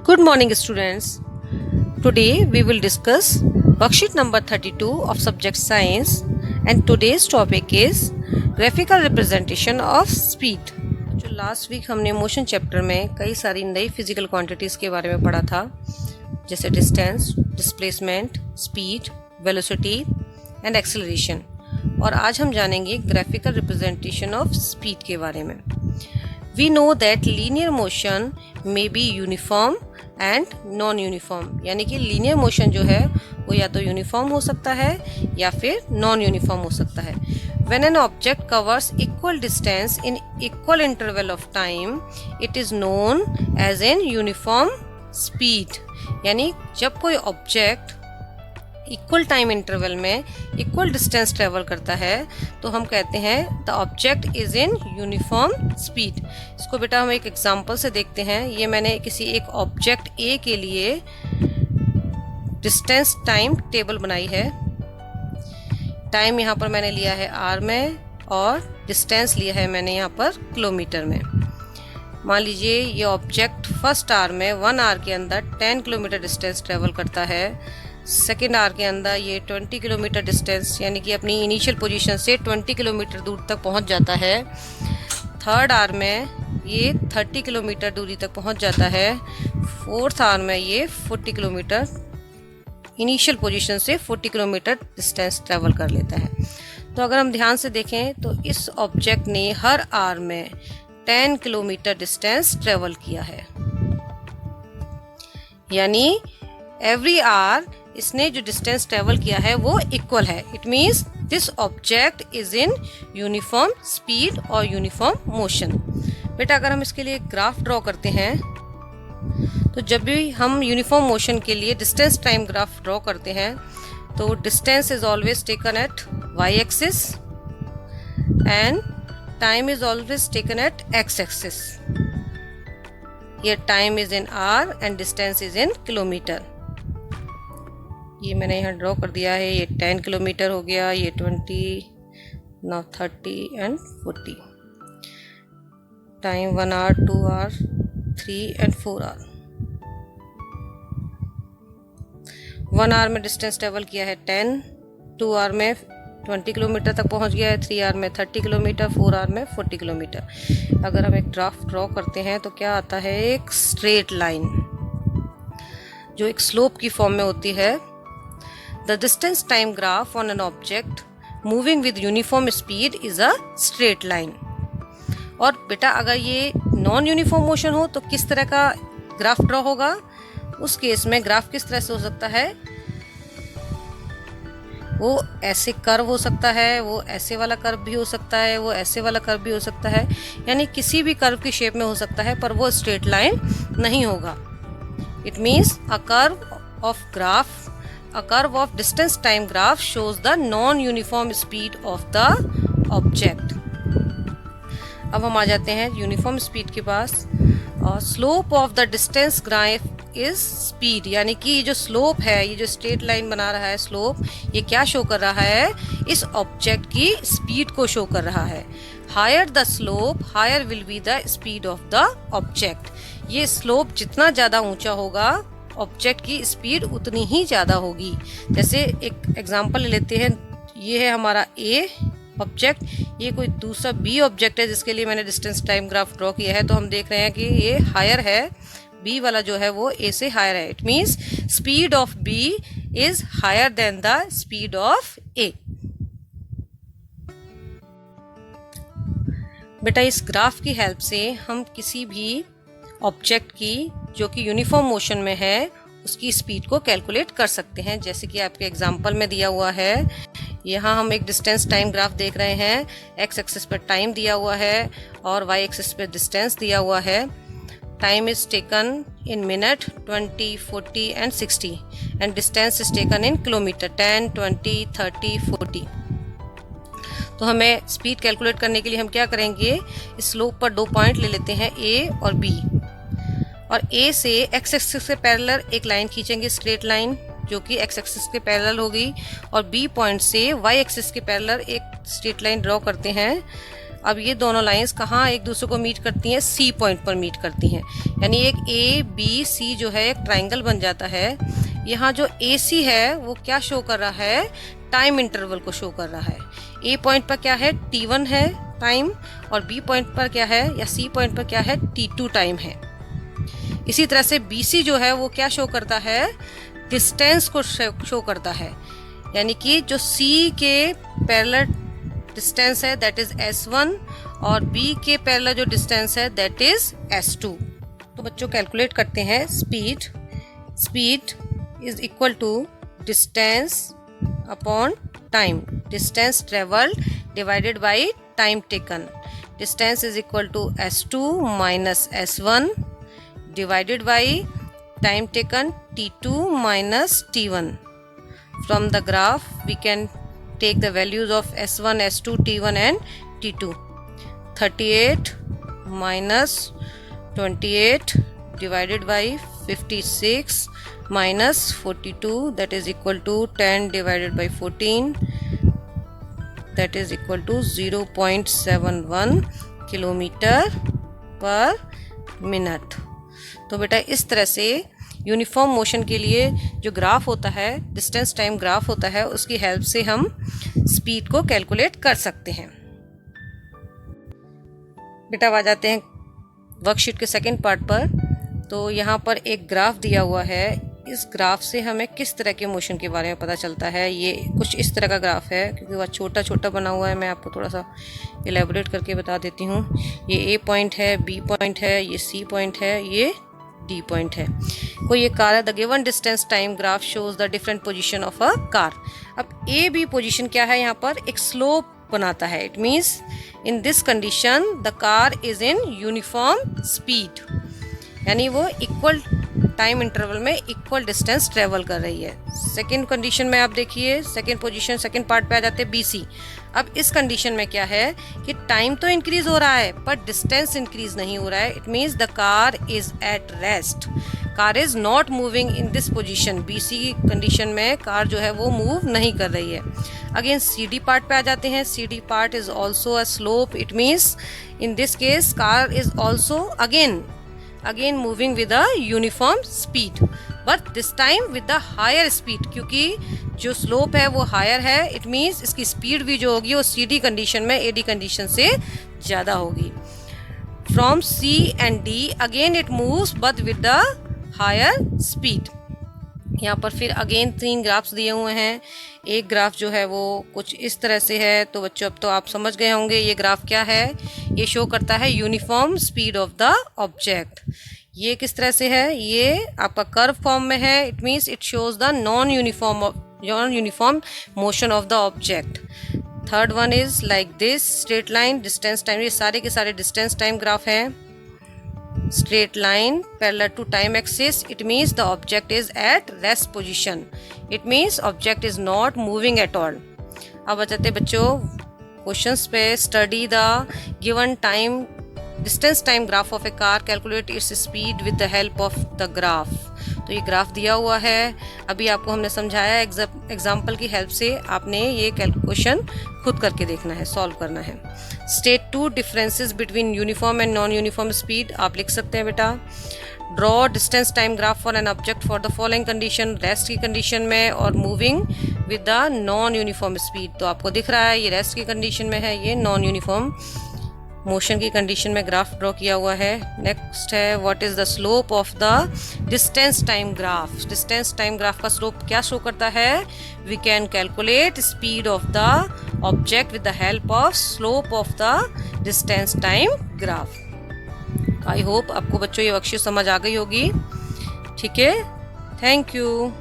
Good morning, students. Today we will discuss worksheet number 32 of subject science, and today's topic is graphical representation of speed. जो last week हमने motion chapter में कई सारी नई physical quantities के बारे में पढ़ा था, जैसे distance, displacement, speed, velocity and acceleration, और आज हम जानेंगे ग्राफिकल रिप्रेजेंटेशन ऑफ स्पीड के बारे में. We know that linear motion may be uniform and non-uniform, यानी कि लीनियर मोशन जो है वो या तो यूनिफॉर्म हो सकता है या फिर नॉन यूनिफॉर्म हो सकता है. When an object covers equal distance in equal interval of time, it is known as an uniform speed. यानी जब कोई ऑब्जेक्ट इक्वल टाइम इंटरवल में इक्वल डिस्टेंस ट्रेवल करता है तो हम कहते हैं the object is in uniform speed. इसको बेटा हम एक एग्जांपल से देखते हैं. ये मैंने किसी एक ऑब्जेक्ट ए के लिए डिस्टेंस टाइम टेबल बनाई है. टाइम यहाँ पर मैंने लिया है आर में और डिस्टेंस लिया है मैंने यहाँ पर किलोमीटर में. मान लीजिए ये ऑब्जेक्ट फर्स्ट आर में 1 आवर के अंदर 10 किलोमीटर डिस्टेंस ट्रेवल करता है. सेकेंड आवर के अंदर ये 20 किलोमीटर डिस्टेंस यानी कि अपनी इनिशियल पोजीशन से 20 किलोमीटर दूर तक पहुंच जाता है. थर्ड आवर में ये 30 किलोमीटर दूरी तक पहुंच जाता है. फोर्थ आवर में ये 40 किलोमीटर इनिशियल पोजीशन से 40 किलोमीटर डिस्टेंस ट्रेवल कर लेता है. तो अगर हम ध्यान से देखें तो इस ऑब्जेक्ट ने हर आवर में 10 किलोमीटर डिस्टेंस ट्रेवल किया है, यानी एवरी आवर इसने जो डिस्टेंस ट्रेवल किया है वो इक्वल है. It means this object is in uniform speed और यूनिफॉर्म मोशन. बेटा अगर हम इसके लिए ग्राफ ड्रॉ करते हैं तो जब भी हम यूनिफॉर्म मोशन के लिए डिस्टेंस टाइम ग्राफ ड्रॉ करते हैं तो distance is always taken at Y axis and time is always taken at X axis. ये time is in hour and distance is in kilometre. ये मैंने यहाँ ड्रॉ कर दिया है. ये 10 किलोमीटर हो गया, ये 20, now 30 and 40. Time 1 hour, 2 hour, 3 and 4 hour. 1 hour में डिस्टेंस ट्रेवल किया है 10, 2 आवर में 20 किलोमीटर तक पहुंच गया है, 3 आवर में 30 किलोमीटर, 4 आवर में 40 किलोमीटर. अगर हम एक ग्राफ ड्रॉ करते हैं तो क्या आता है, एक स्ट्रेट लाइन जो एक स्लोप की फॉर्म में होती है. The distance time graph on an object moving with uniform speed is a straight line. और बेटा अगर ये नॉन यूनिफॉर्म मोशन हो तो किस तरह का ग्राफ ड्रॉ होगा. उस केस में ग्राफ किस तरह से हो सकता है, वो ऐसे कर्व हो सकता है, वो ऐसे वाला कर्व भी हो सकता है, वो ऐसे वाला कर्व भी हो सकता है, यानी किसी भी कर्व की शेप में हो सकता है, पर वो स्ट्रेट लाइन नहीं होगा. It means a curve of distance time graph shows the non-uniform speed of the object. अब हम आ जाते हैं यूनिफॉर्म स्पीड के पास. और slope of the distance graph is speed, यानी कि ये जो स्लोप है, ये जो स्ट्रेट लाइन बना रहा है स्लोप, ये क्या शो कर रहा है, इस ऑब्जेक्ट की स्पीड को शो कर रहा है. Higher the slope higher will be the speed of the object. ये स्लोप जितना ज़्यादा ऊंचा होगा ऑब्जेक्ट की स्पीड उतनी ही ज़्यादा होगी. जैसे एक एग्जांपल ले लेते हैं. ये है हमारा ए ऑब्जेक्ट, ये कोई दूसरा बी ऑब्जेक्ट है जिसके लिए मैंने डिस्टेंस टाइम ग्राफ ड्रॉ किया है. तो हम देख रहे हैं कि ये हायर है, बी वाला जो है वो ए से हायर है. It means speed of B is higher than the speed of A. बेटा इस ग्राफ की हेल्प से हम किसी भी ऑब्जेक्ट की जो कि यूनिफॉर्म मोशन में है उसकी स्पीड को कैलकुलेट कर सकते हैं. जैसे कि आपके एग्जांपल में दिया हुआ है, यहाँ हम एक डिस्टेंस टाइम ग्राफ देख रहे हैं. एक्स एक्सिस पर टाइम दिया हुआ है और वाई एक्सिस पर डिस्टेंस दिया हुआ है. Time is taken in minute 20, 40 and 60 and distance is taken in kilometre 10, 20, 30, 40. तो हमें स्पीड कैलकुलेट करने के लिए हम क्या करेंगे, इस स्लोप पर 2 पॉइंट ले लेते हैं ए और बी, और ए से एक्स एक्सिस के पैरेलल एक लाइन खींचेंगे, स्ट्रेट लाइन जो कि एक्स एक्सिस के पैरेलल होगी, और बी पॉइंट से वाई एक्सिस के पैरेलल एक स्ट्रेट लाइन ड्रॉ करते हैं अब ये दोनों लाइंस कहाँ एक दूसरे को मीट करती हैं? सी पॉइंट पर मीट करती हैं, यानी एक ए बी सी जो है एक ट्राइंगल बन जाता है। यहाँ जो ए सी है वो क्या शो कर रहा है? टाइम इंटरवल को शो कर रहा है। ए पॉइंट पर क्या है? T1 है टाइम, और बी पॉइंट पर क्या है या सी पॉइंट पर क्या है? T2 टाइम है। इसी तरह से बी सी जो है वो क्या शो करता है? डिस्टेंस को शो करता है, यानी कि जो सी के पैरेलल डिस्टेंस है दैट इज S1 और B के पैरेलल जो डिस्टेंस है दैट इज S2। तो बच्चों कैलकुलेट करते हैं speed. Speed is equal to distance upon time, distance travelled divided by time taken. Distance is equal to S2 minus S1 divided by time taken T2 minus T1। From the graph we can take the values of S1, S2, T1 and T2. 38 minus 28 divided by 56 minus 42, that is equal to 10 divided by 14, that is equal to 0.71 kilometer per minute। तो बेटा इस तरह से uniform motion के लिए जो graph होता है, डिस्टेंस टाइम ग्राफ होता है, उसकी हेल्प से हम स्पीड को कैलकुलेट कर सकते हैं। बेटा आ जाते हैं वर्कशीट के सेकंड पार्ट पर। तो यहाँ पर एक ग्राफ दिया हुआ है। इस ग्राफ से हमें किस तरह के मोशन के बारे में पता चलता है? ये कुछ इस तरह का ग्राफ है, क्योंकि वह छोटा छोटा बना हुआ है। मैं आपको थोड़ा सा एलेबोरेट करके बता देती हूँ। ये ए पॉइंट है, बी पॉइंट है, ये सी पॉइंट है, ये डी पॉइंट है। कोई एक कार है। The given distance time graph shows the different position of a car. अब ए बी पोजीशन क्या है? यहाँ पर एक स्लोप बनाता है। It means in this condition the car is in uniform speed, यानी वो इक्वल टाइम इंटरवल में इक्वल डिस्टेंस ट्रेवल कर रही है। सेकेंड कंडीशन में आप देखिए, सेकेंड पोजीशन सेकेंड पार्ट पे आ जाते हैं BC। अब इस कंडीशन में क्या है कि टाइम तो इंक्रीज हो रहा है पर डिस्टेंस इंक्रीज नहीं हो रहा है। It means the car is at rest, car is not moving in this position. BC condition में कार जो है वो मूव नहीं कर रही है। अगेन CD पार्ट पे आ जाते हैं। CD part is also a slope. It means in this case car is also again moving with a uniform speed, but this time with the higher speed, क्योंकि जो slope है वो higher है। It means इसकी speed भी जो होगी वो CD कंडीशन में AD कंडीशन से ज़्यादा होगी। From C and D again it moves but with the higher speed। यहाँ पर फिर अगेन 3 ग्राफ्स दिए हुए हैं। एक ग्राफ जो है वो कुछ इस तरह से है। तो बच्चों अब तो आप समझ गए होंगे ये ग्राफ क्या है। ये शो करता है uniform speed of the object. ये किस तरह से है? ये आपका कर्व फॉर्म में है। It means it shows the non uniform motion of the object. Third one is like this straight line distance time. ये सारे के सारे डिस्टेंस टाइम ग्राफ हैं। straight line parallel to time axis, it means the object is at rest position, it means object is not moving at all। अब आ जाते बच्चों questions पे। Study the given time distance time graph of A car, calculate its speed with the help of the graph. तो ये graph दिया हुआ है, अभी आपको हमने समझाया एग्जाम्पल की हेल्प से आपने ये कैलकुलेशन खुद करके देखना है, सॉल्व करना है। State 2 differences between uniform and non uniform speed. आप लिख सकते हैं बेटा। Draw distance time graph for an object for the following condition, rest की कंडीशन में और moving with the non uniform speed. तो आपको दिख रहा है ये रेस्ट की कंडीशन में है, ये नॉन यूनिफॉर्म मोशन की कंडीशन में ग्राफ ड्रॉ किया हुआ है। नेक्स्ट है what is the slope of the distance time graph. Distance time graph का स्लोप क्या शो करता है? We can calculate speed of the object with the help of slope of the distance time graph. I hope आपको बच्चों ये worksheet समझ आ गई होगी। ठीक है, थैंक यू।